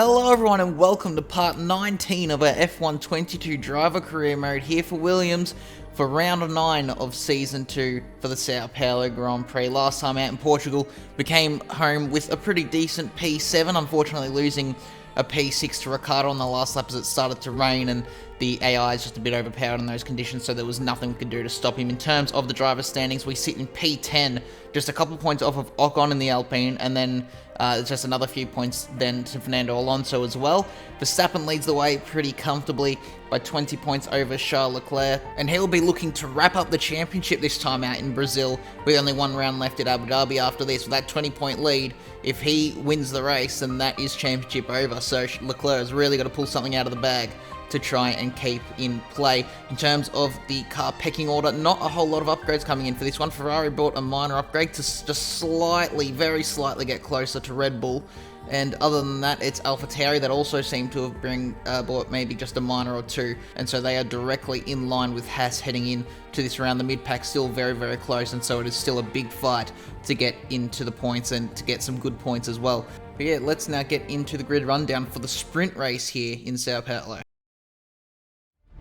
Hello everyone and welcome to part 19 of our F1 22 driver career mode here for Williams for round 9 of season 2 for the Sao Paulo Grand Prix. Last time out in Portugal, we came home with a pretty decent P7, unfortunately losing a P6 to Ricciardo on the last lap as it started to rain and the AI is just a bit overpowered in those conditions, so there was nothing we could do to stop him. In terms of the driver standings, we sit in P10, just a couple points off of Ocon in the Alpine, and then just another few points then to Fernando Alonso as well. Verstappen leads the way pretty comfortably by 20 points over Charles Leclerc, and he'll be looking to wrap up the championship this time out in Brazil with only one round left at Abu Dhabi after this. With that 20-point lead, if he wins the race, then that is championship over, so Leclerc has really got to pull something out of the bag to try and keep in play. In terms of the car pecking order, not a whole lot of upgrades coming in for this one. Ferrari bought a minor upgrade to just slightly, very slightly get closer to Red Bull. And other than that, it's AlphaTauri that also seem to have bought maybe just a minor or two. And so they are directly in line with Haas heading in to this round. The mid-pack still very, very close. And so it is still a big fight to get into the points and to get some good points as well. But yeah, let's now get into the grid rundown for the sprint race here in Sao Paulo.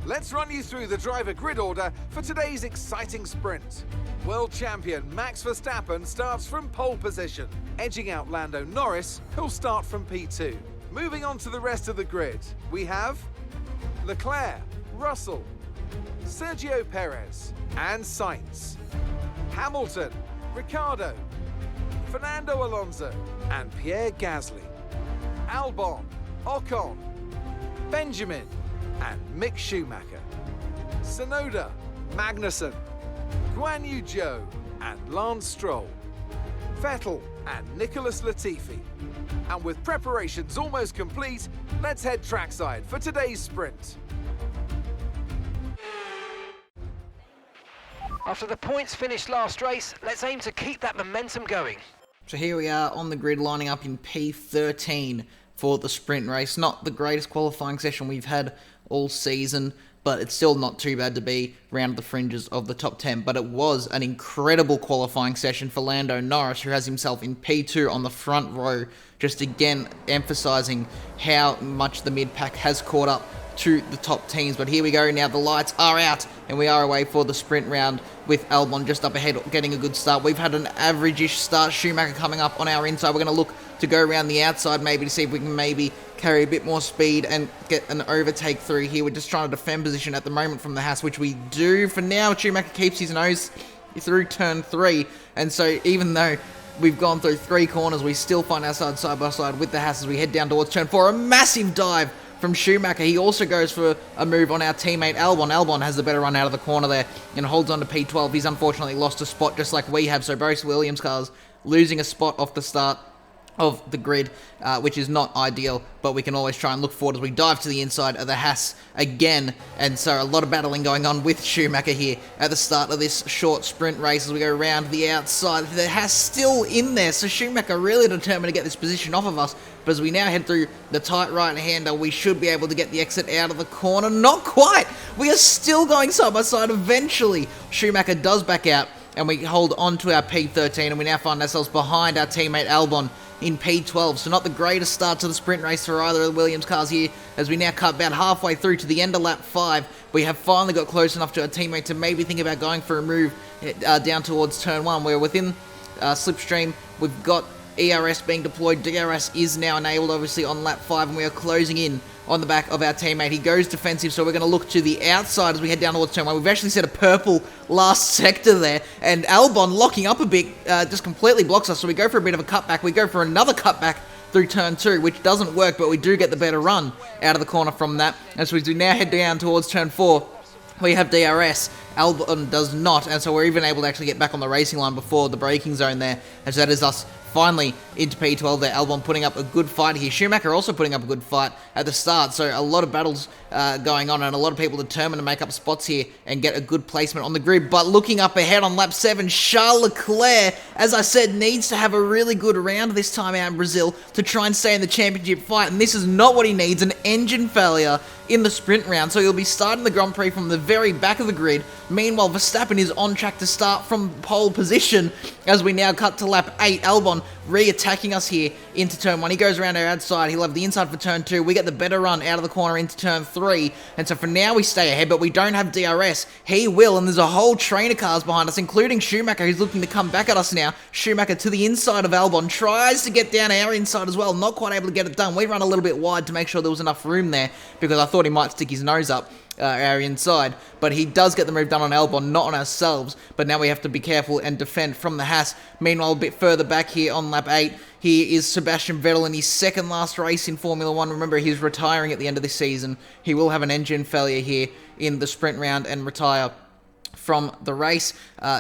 Let's run you through the driver grid order for today's exciting sprint. World champion Max Verstappen starts from pole position, edging out Lando Norris, who'll start from P2. Moving on to the rest of the grid, we have Leclerc, Russell, Sergio Perez, and Sainz, Hamilton, Ricciardo, Fernando Alonso, and Pierre Gasly, Albon, Ocon, Benjamin, and Mick Schumacher, Tsunoda, Magnussen, Guan Yu Zhou, and Lance Stroll, Vettel and Nicholas Latifi. And with preparations almost complete, let's head trackside for today's sprint. After the points finished last race, let's aim to keep that momentum going. So here we are on the grid lining up in P13 for the sprint race. Not the greatest qualifying session we've had all season, but it's still not too bad to be round the fringes of the top 10. But it was an incredible qualifying session for Lando Norris, who has himself in P2 on the front row, just again emphasising how much the mid-pack has caught up to the top teams. But here we go now, the lights are out and we are away for the sprint round with Albon just up ahead getting a good start. We've had an average-ish start. Schumacher coming up on our inside. We're going to look to go around the outside maybe to see if we can maybe carry a bit more speed and get an overtake through here. We're just trying to defend position at the moment from the Haas, which we do. For now, Schumacher keeps his nose through turn 3, and so even though we've gone through 3 corners, we still find ourselves side by side with the Haas as we head down towards turn 4. A massive dive from Schumacher. He also goes for a move on our teammate Albon. Albon has the better run out of the corner there and holds on to P12. He's unfortunately lost a spot just like we have, so both Williams cars losing a spot off the start of the grid, which is not ideal, but we can always try and look forward as we dive to the inside of the Haas again. And so a lot of battling going on with Schumacher here at the start of this short sprint race as we go around the outside. The Haas still in there, so Schumacher really determined to get this position off of us. But as we now head through the tight right-hander, we should be able to get the exit out of the corner. Not quite! We are still going side by side. Eventually, Schumacher does back out, and we hold on to our P13, and we now find ourselves behind our teammate Albon in P12, so not the greatest start to the sprint race for either of the Williams cars here, as we now cut about halfway through to the end of lap 5. We have finally got close enough to our teammate to maybe think about going for a move down towards turn 1. We're within slipstream. We've got ERS being deployed. DRS is now enabled, obviously, on lap 5, and we are closing in on the back of our teammate. He goes defensive, so we're going to look to the outside as we head down towards turn 1. We've actually set a purple last sector there, and Albon locking up a bit just completely blocks us, so we go for a bit of a cutback. We go for another cutback through turn 2, which doesn't work, but we do get the better run out of the corner from that. As we do now head down towards turn 4, we have DRS. Albon does not, and so we're even able to actually get back on the racing line before the braking zone there, as that is us finally into P12 there. Albon putting up a good fight here. Schumacher also putting up a good fight at the start. So a lot of battles going on and a lot of people determined to make up spots here and get a good placement on the grid. But looking up ahead on lap 7, Charles Leclerc, as I said, needs to have a really good round this time out in Brazil to try and stay in the championship fight. And this is not what he needs, an engine failure in the sprint round. So he'll be starting the Grand Prix from the very back of the grid. Meanwhile, Verstappen is on track to start from pole position as we now cut to lap 8. Albon re-attacking us here into turn 1. He goes around our outside. He'll have the inside for turn 2. We get the better run out of the corner into turn 3. And so for now, we stay ahead, but we don't have DRS. He will, and there's a whole train of cars behind us, including Schumacher, who's looking to come back at us now. Schumacher to the inside of Albon, tries to get down our inside as well. Not quite able to get it done. We run a little bit wide to make sure there was enough room there, because I thought he might stick his nose up our inside, but he does get the move done on Albon, not on ourselves. But now we have to be careful and defend from the Haas. Meanwhile, a bit further back here on lap 8, here is Sebastian Vettel in his second last race in Formula 1. Remember, he's retiring at the end of this season. He will have an engine failure here in the sprint round and retire from the race.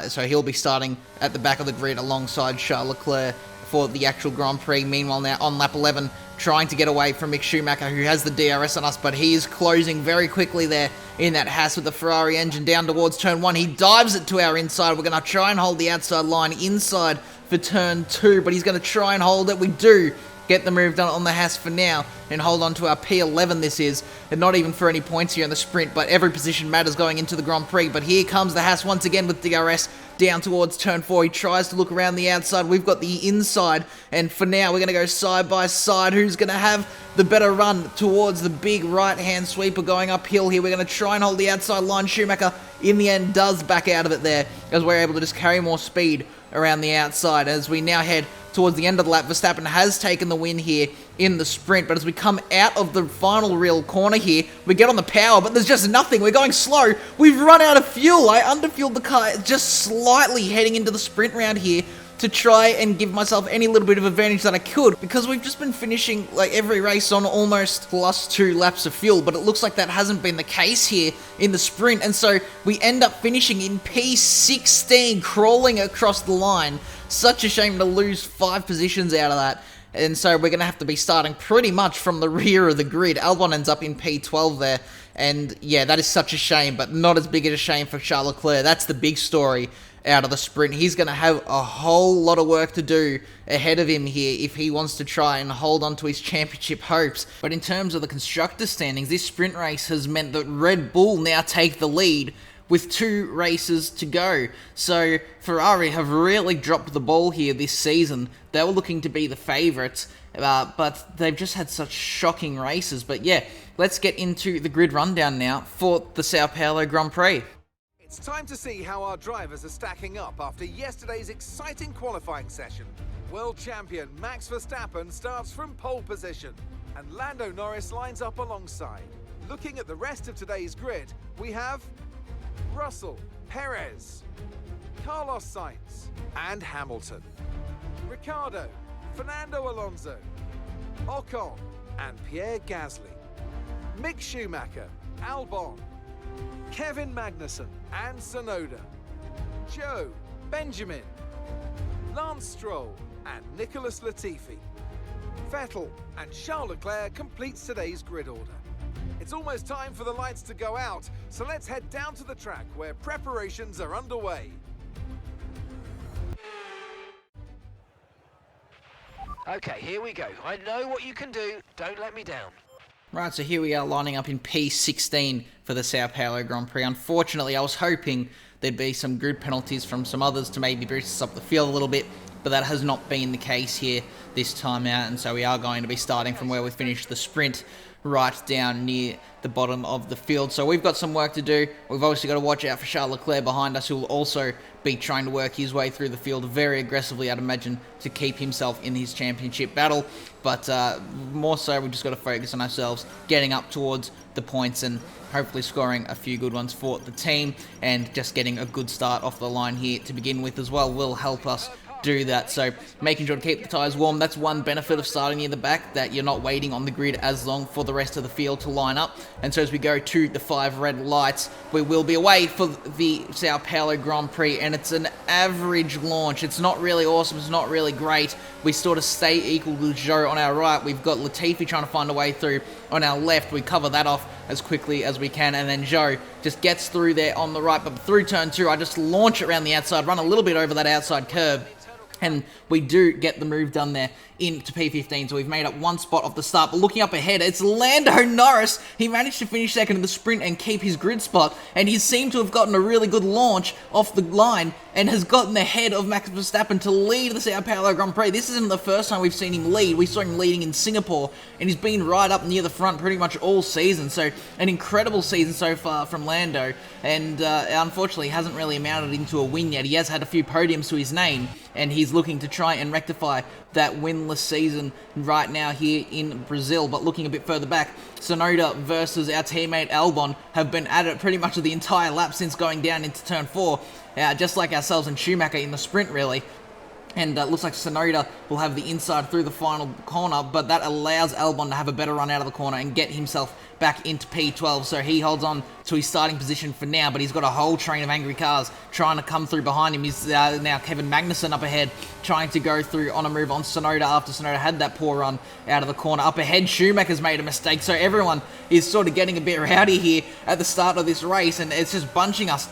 So he'll be starting at the back of the grid alongside Charles Leclerc for the actual Grand Prix. Meanwhile, now on lap 11, trying to get away from Mick Schumacher, who has the DRS on us, but he is closing very quickly there in that Haas with the Ferrari engine down towards turn 1. He dives it to our inside. We're going to try and hold the outside line inside for turn 2, but he's going to try and hold it. We do get the move done on the Haas for now and hold on to our P11 this is, and not even for any points here in the sprint, but every position matters going into the Grand Prix. But here comes the Haas once again with DRS down towards turn 4. He tries to look around the outside. We've got the inside, and for now we're going to go side by side. Who's going to have the better run towards the big right-hand sweeper going uphill here? We're going to try and hold the outside line. Schumacher, in the end, does back out of it there, as we're able to just carry more speed around the outside. As we now head towards the end of the lap, Verstappen has taken the win here in the sprint, but as we come out of the final real corner here, we get on the power, but there's just nothing. We're going slow. We've run out of fuel. I underfueled the car just slightly heading into the sprint round here to try and give myself any little bit of advantage that I could, because we've just been finishing like every race on almost +2 laps of fuel, but it looks like that hasn't been the case here in the sprint, and so we end up finishing in P16, crawling across the line. Such a shame to lose 5 positions out of that. And so we're going to have to be starting pretty much from the rear of the grid. Albon ends up in P12 there. And yeah, that is such a shame, but not as big of a shame for Charles Leclerc. That's the big story out of the sprint. He's going to have a whole lot of work to do ahead of him here if he wants to try and hold on to his championship hopes. But in terms of the constructors' standings, this sprint race has meant that Red Bull now take the lead with 2 races to go. So Ferrari have really dropped the ball here this season. They were looking to be the favourites, but they've just had such shocking races. But yeah, let's get into the grid rundown now for the Sao Paulo Grand Prix. It's time to see how our drivers are stacking up after yesterday's exciting qualifying session. World champion Max Verstappen starts from pole position, and Lando Norris lines up alongside. Looking at the rest of today's grid, we have Russell, Perez, Carlos Sainz, and Hamilton, Ricciardo, Fernando Alonso, Ocon, and Pierre Gasly, Mick Schumacher, Albon, Kevin Magnussen, and Tsunoda, Joe, Benjamin, Lance Stroll, and Nicholas Latifi. Vettel and Charles Leclerc completes today's grid order. It's almost time for the lights to go out, so let's head down to the track where preparations are underway. Okay, here we go. I know what you can do. Don't let me down. Right, so here we are lining up in P16 for the Sao Paulo Grand Prix. Unfortunately, I was hoping there'd be some grid penalties from some others to maybe boost us up the field a little bit, but that has not been the case here this time out, and so we are going to be starting from where we finished the sprint, right down near the bottom of the field. So we've got some work to do. We've obviously got to watch out for Charles Leclerc behind us, who will also be trying to work his way through the field very aggressively, I'd imagine, to keep himself in his championship battle. But more so, we've just got to focus on ourselves, getting up towards the points and hopefully scoring a few good ones for the team, and just getting a good start off the line here to begin with as well will help us do that. So making sure to keep the tyres warm, that's one benefit of starting near the back, that you're not waiting on the grid as long for the rest of the field to line up. And so as we go to the 5 red lights, we will be away for the Sao Paulo Grand Prix, and it's an average launch. It's not really awesome, it's not really great. We sort of stay equal to Joe on our right. We've got Latifi trying to find a way through on our left. We cover that off as quickly as we can, and then Joe just gets through there on the right. But through turn 2, I just launch it around the outside, run a little bit over that outside curb, and we do get the move done there into P15, so we've made up 1 spot off the start. But looking up ahead, it's Lando Norris. He managed to finish second in the sprint and keep his grid spot, and he seemed to have gotten a really good launch off the line and has gotten ahead of Max Verstappen to lead the Sao Paulo Grand Prix. This isn't the first time we've seen him lead. We saw him leading in Singapore, and he's been right up near the front pretty much all season. So an incredible season so far from Lando, and unfortunately hasn't really amounted into a win yet. He has had a few podiums to his name, and he's looking to try and rectify that winless season right now here in Brazil. But looking a bit further back, Tsunoda versus our teammate Albon have been at it pretty much the entire lap since going down into turn 4, just like ourselves and Schumacher in the sprint really. And looks like Tsunoda will have the inside through the final corner, but that allows Albon to have a better run out of the corner and get himself back into P12. So he holds on to his starting position for now, but he's got a whole train of angry cars trying to come through behind him. He's now Kevin Magnussen up ahead, trying to go through on a move on Tsunoda after Tsunoda had that poor run out of the corner. Up ahead, Schumacher's made a mistake, so everyone is sort of getting a bit rowdy here at the start of this race, and it's just bunching us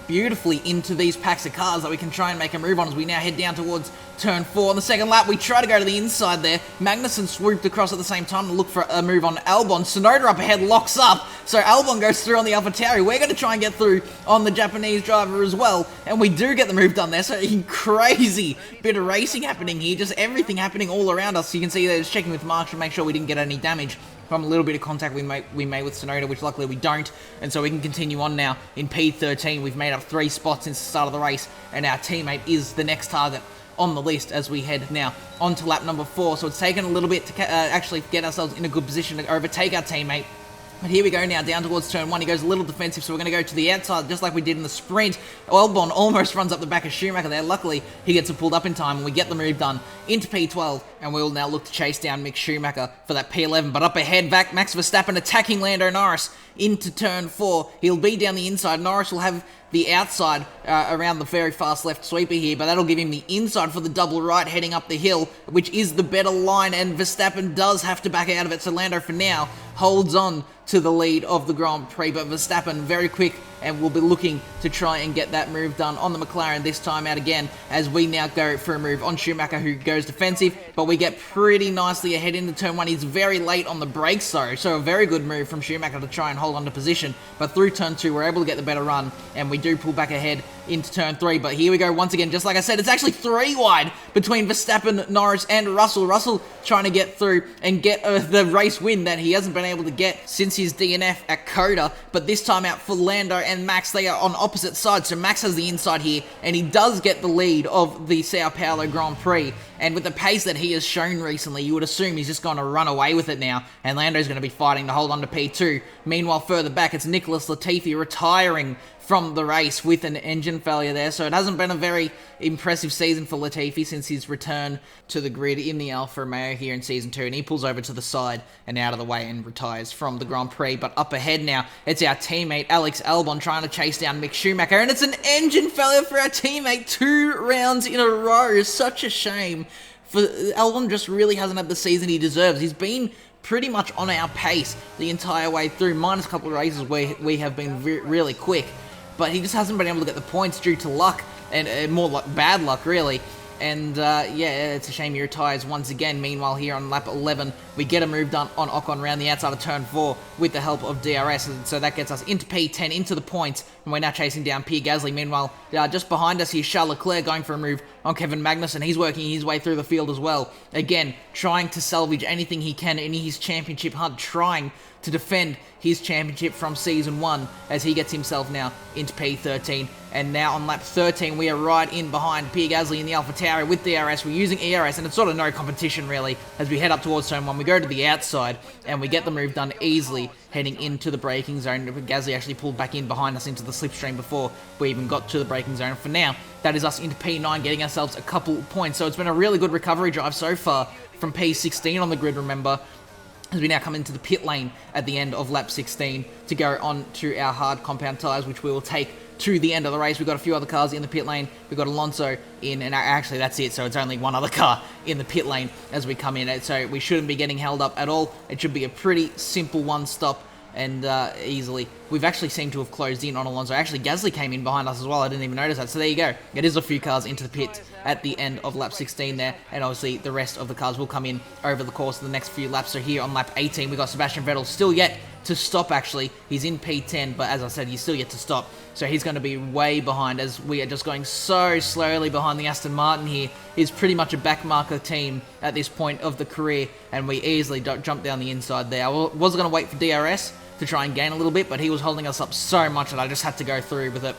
beautifully into these packs of cars that we can try and make a move on as we now head down towards turn 4. On the second lap, we try to go to the inside there. Magnussen swooped across at the same time to look for a move on Albon. Tsunoda up ahead locks up, so Albon goes through on the AlphaTauri. We're going to try and get through on the Japanese driver as well, and we do get the move done there. So a crazy bit of racing happening here, just everything happening all around us. So you can see there's checking with Mark to make sure we didn't get any damage from a little bit of contact we made with Tsunoda, which luckily we don't, and so we can continue on now in P13. We've made up 3 spots since the start of the race, and our teammate is the next target on the list as we head now on to lap number 4. So it's taken a little bit to actually get ourselves in a good position to overtake our teammate. But here we go now, down towards turn 1. He goes a little defensive, so we're going to go to the outside, just like we did in the sprint. Albon almost runs up the back of Schumacher there. Luckily, he gets it pulled up in time, and we get the move done into P12, and we'll now look to chase down Mick Schumacher for that P11. But up ahead, Max Verstappen attacking Lando Norris into turn 4. He'll be down the inside. Norris will have the outside around the very fast left sweeper here, but that'll give him the inside for the double right heading up the hill, which is the better line, and Verstappen does have to back out of it, so Lando for now holds on to the lead of the Grand Prix, but Verstappen very quick and will be looking to try and get that move done on the McLaren this time out again, as we now go for a move on Schumacher, who goes defensive, but we get pretty nicely ahead into turn 1. He's very late on the brakes though, so a very good move from Schumacher to try and hold on to position, but through turn 2 we're able to get the better run, and we do pull back ahead into turn 3, but here we go once again, just like I said, it's actually 3 wide between Verstappen, Norris and Russell. Russell trying to get through and get the race win that he hasn't been able to get since his DNF at Coda, but this time out for Lando and Max, they are on opposite sides, so Max has the inside here, and he does get the lead of the Sao Paulo Grand Prix, and with the pace that he has shown recently, you would assume he's just going to run away with it now, and Lando's going to be fighting to hold on to P2. Meanwhile, further back, it's Nicholas Latifi retiring from the race with an engine failure there, so it hasn't been a very impressive season for Latifi since his return to the grid in the Alfa Romeo here in Season 2, and he pulls over to the side and out of the way and retires from the Grand Prix. But up ahead now, it's our teammate Alex Albon trying to chase down Mick Schumacher, and it's an engine failure for our teammate 2 rounds in a row. Such a shame, for Albon just really hasn't had the season he deserves. He's been pretty much on our pace the entire way through, minus a couple of races where we have been really quick, but he just hasn't been able to get the points due to luck, and more like bad luck really. And yeah, it's a shame he retires once again. Meanwhile, here on lap 11, we get a move done on Ocon around the outside of turn 4 with the help of DRS, and so that gets us into P10, into the points, and we're now chasing down Pierre Gasly. Meanwhile, just behind us here, Charles Leclerc going for a move on Kevin Magnussen. He's working his way through the field as well, again trying to salvage anything he can in his championship hunt, trying to defend his championship from Season 1 as he gets himself now into P13. And now on lap 13, we are right in behind Pierre Gasly in the AlphaTauri with DRS. We're using ERS, and it's sort of no competition really as we head up towards turn 1. We go to the outside, and we get the move done easily heading into the braking zone. Gasly actually pulled back in behind us into the slipstream before we even got to the braking zone. For now, that is us into P9, getting ourselves a couple points. So it's been a really good recovery drive so far from P16 on the grid, remember, as we now come into the pit lane at the end of lap 16 to go on to our hard compound tyres, which we will take to the end of the race. We've got a few other cars in the pit lane. We've got Alonso in, and actually that's it, so it's only one other car in the pit lane as we come in, so we shouldn't be getting held up at all. It should be a pretty simple one-stop and easily. We've actually seemed to have closed in on Alonso. Actually, Gasly came in behind us as well. I didn't even notice that. So there you go. It is a few cars into the pit at the end of lap 16 there, and obviously the rest of the cars will come in over the course of the next few laps. So here on lap 18, we've got Sebastian Vettel still yet to stop, actually. He's in P10, but as I said, he's still yet to stop. So he's going to be way behind as we are just going so slowly behind the Aston Martin here. He's pretty much a backmarker team at this point of the career, and we easily jump down the inside there. I was going to wait for DRS to try and gain a little bit, but he was holding us up so much that I just had to go through with it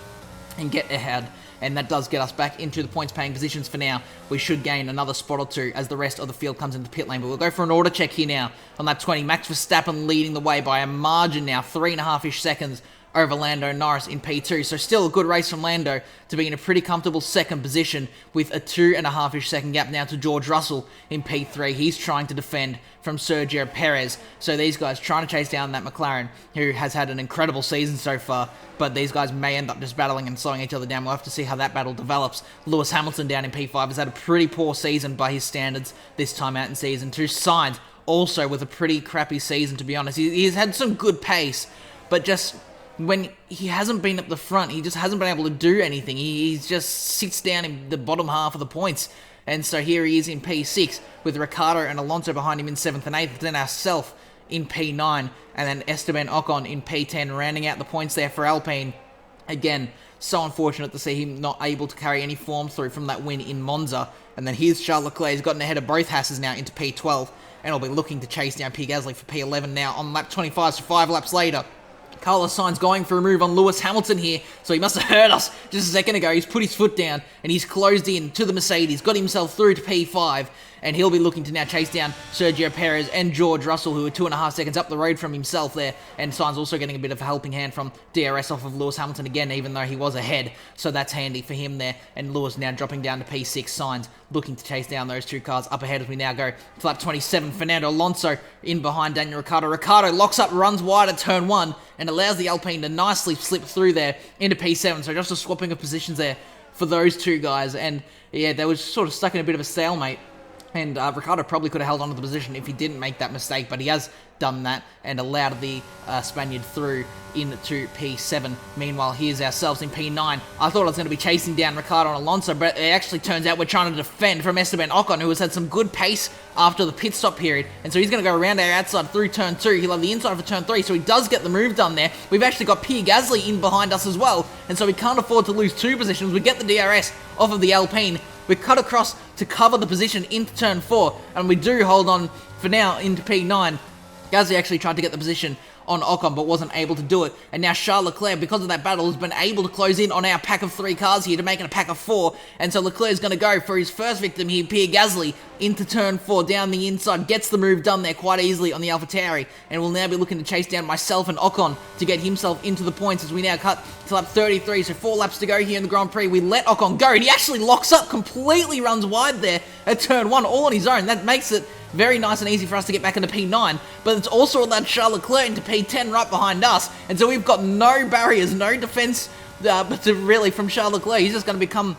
and get ahead. And that does get us back into the points-paying positions for now. We should gain another spot or two as the rest of the field comes into pit lane. But we'll go for an order check here now on lap 20. Max Verstappen leading the way by a margin now, 3.5-ish seconds over Lando Norris in P2. So still a good race from Lando to be in a pretty comfortable second position with a 2.5-ish second gap now to George Russell in P3. He's trying to defend from Sergio Perez. So these guys trying to chase down that McLaren, who has had an incredible season so far, but these guys may end up just battling and slowing each other down. We'll have to see how that battle develops. Lewis Hamilton down in P5 has had a pretty poor season by his standards this time out in Season 2. Sainz also with a pretty crappy season, to be honest. He's had some good pace, but just when he hasn't been up the front, he just hasn't been able to do anything. He just sits down in the bottom half of the points. And so here he is in P6 with Ricciardo and Alonso behind him in 7th and 8th, then ourselves in P9, and then Esteban Ocon in P10, rounding out the points there for Alpine. Again, so unfortunate to see him not able to carry any form through from that win in Monza. And then here's Charles Leclerc. He's gotten ahead of both Hasses now into P12, and will be looking to chase down Pierre Gasly for P11 now on lap 25, so 5 laps later. Carlos Sainz going for a move on Lewis Hamilton here, so he must have heard us just a second ago. He's put his foot down, and he's closed in to the Mercedes, got himself through to P5, and he'll be looking to now chase down Sergio Perez and George Russell, who are 2.5 seconds up the road from himself there, and Sainz also getting a bit of a helping hand from DRS off of Lewis Hamilton again, even though he was ahead, so that's handy for him there, and Lewis now dropping down to P6, Sainz looking to chase down those two cars up ahead as we now go to lap 27. Fernando Alonso in behind Daniel Ricciardo. Ricciardo locks up, runs wide at turn 1, and allows the Alpine to nicely slip through there into P7, so just a swapping of positions there for those two guys, and yeah, they were sort of stuck in a bit of a stalemate. And Ricciardo probably could have held on to the position if he didn't make that mistake, but he has done that and allowed the Spaniard through into P7. Meanwhile, here's ourselves in P9. I thought I was going to be chasing down Ricciardo and Alonso, but it actually turns out we're trying to defend from Esteban Ocon, who has had some good pace after the pit stop period. And so he's going to go around our outside through turn 2. He'll have the inside for turn 3, so he does get the move done there. We've actually got Pierre Gasly in behind us as well, and so we can't afford to lose 2 positions. We get the DRS off of the Alpine. We cut across to cover the position into turn 4, and we do hold on for now into P9. Gasly actually tried to get the position on Ocon, but wasn't able to do it. And now Charles Leclerc, because of that battle, has been able to close in on our pack of 3 cars here to make it a pack of 4. And so Leclerc is going to go for his first victim here, Pierre Gasly, into turn 4, down the inside, gets the move done there quite easily on the AlphaTauri, and will now be looking to chase down myself and Ocon to get himself into the points as we now cut to lap 33. So 4 laps to go here in the Grand Prix. We let Ocon go, and he actually locks up, completely runs wide there at turn 1, all on his own. That makes it very nice and easy for us to get back into P9, but it's also allowed Charles Leclerc into P10 right behind us, and so we've got no barriers, no defense really from Charles Leclerc. He's just going to become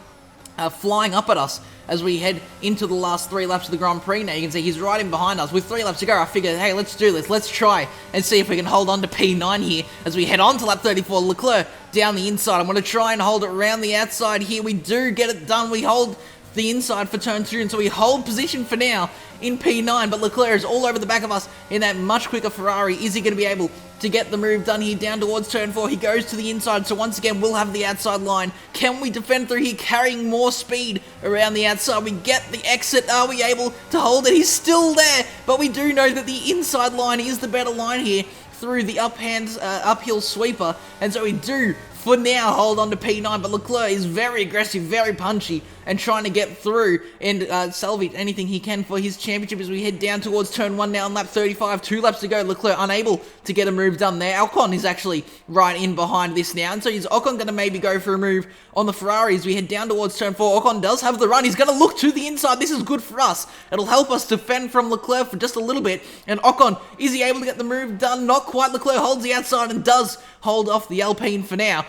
flying up at us as we head into the last 3 laps of the Grand Prix. Now you can see he's right in behind us. With 3 laps to go, I figured, hey, let's do this. Let's try and see if we can hold on to P9 here as we head on to lap 34. Leclerc down the inside. I'm going to try and hold it around the outside here. We do get it done. We hold the inside for turn 2, and so we hold position for now in P9, but Leclerc is all over the back of us in that much quicker Ferrari. Is he going to be able to get the move done here down towards turn 4? He goes to the inside, so once again we'll have the outside line. Can we defend through here, carrying more speed around the outside? We get the exit. Are we able to hold it? He's still there, but we do know that the inside line is the better line here through the uphill sweeper, and so we do for now hold on to P9, but Leclerc is very aggressive, very punchy, and trying to get through and salvage anything he can for his championship as we head down towards turn 1 now on lap 35. 2 laps to go. Leclerc unable to get a move done there. Ocon is actually right in behind this now, and so is Ocon going to maybe go for a move on the Ferrari as we head down towards turn 4. Ocon does have the run. He's going to look to the inside. This is good for us. It'll help us defend from Leclerc for just a little bit, and Ocon, is he able to get the move done? Not quite. Leclerc holds the outside and does hold off the Alpine for now.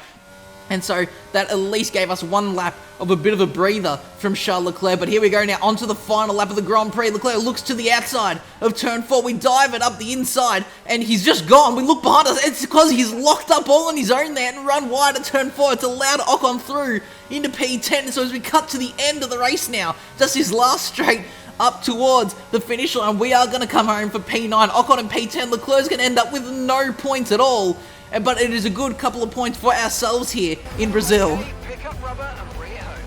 And so that at least gave us 1 lap of a bit of a breather from Charles Leclerc. But here we go now onto the final lap of the Grand Prix. Leclerc looks to the outside of turn 4. We dive it up the inside, and he's just gone. We look behind us. It's because he's locked up all on his own there and run wide at turn 4. It's allowed Ocon through into P10. So as we cut to the end of the race now, just his last straight up towards the finish line. We are going to come home for P9. Ocon and P10. Leclerc's going to end up with no points at all. But it is a good couple of points for ourselves here in Brazil. Pick up rubber and bring it home.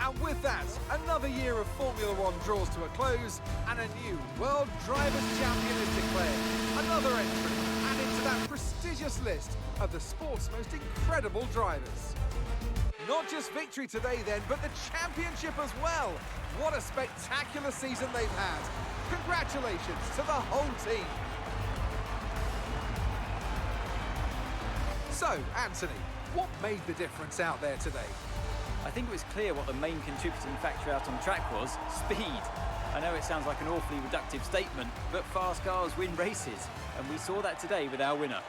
And with that, another year of Formula One draws to a close, and a new World Drivers' Champion is declared. Another entry added to that prestigious list of the sport's most incredible drivers. Not just victory today then, but the championship as well. What a spectacular season they've had. Congratulations to the whole team. So, Anthony, what made the difference out there today? I think it was clear what the main contributing factor out on track was: speed. I know it sounds like an awfully reductive statement, but fast cars win races, and we saw that today with our winner.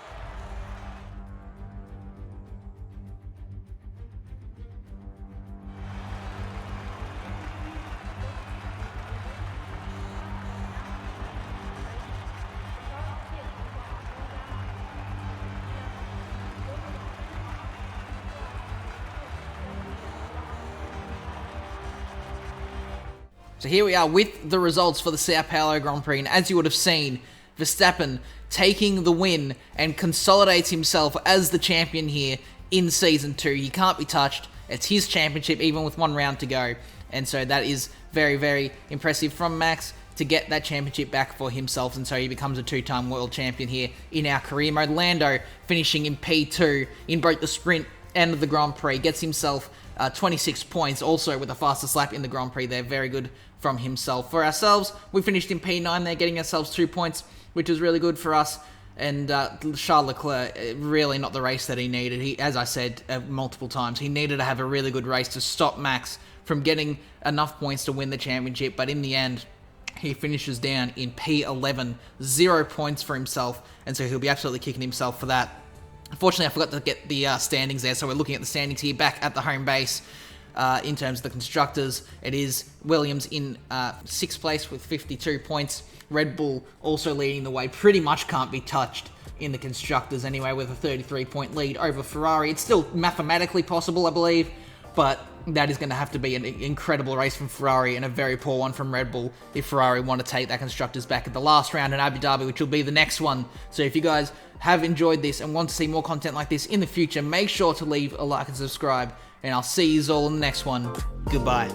So here we are with the results for the Sao Paulo Grand Prix, and as you would have seen, Verstappen taking the win and consolidates himself as the champion here in Season 2. He can't be touched. It's his championship even with one round to go, and so that is very, very impressive from Max to get that championship back for himself, and so he becomes a two-time world champion here in our career mode. Lando finishing in P2 in both the sprint and the Grand Prix, gets himself 26 points, also with the fastest lap in the Grand Prix there. Very good from himself. For ourselves, we finished in P9 there, getting ourselves 2 points, which is really good for us. And Charles Leclerc, really not the race that he needed. He, as I said multiple times, he needed to have a really good race to stop Max from getting enough points to win the championship. But in the end, he finishes down in P11, 0 points for himself, and so he'll be absolutely kicking himself for that. Unfortunately, I forgot to get the standings there, so we're looking at the standings here back at the home base. In terms of the constructors, it is Williams in 6th place with 52 points. Red Bull also leading the way, pretty much can't be touched in the constructors anyway, with a 33-point lead over Ferrari. It's still mathematically possible, I believe, but that is going to have to be an incredible race from Ferrari and a very poor one from Red Bull if Ferrari want to take that constructors back at the last round in Abu Dhabi, which will be the next one. So if you guys have enjoyed this and want to see more content like this in the future, make sure to leave a like and subscribe, and I'll see you all in the next one. Goodbye.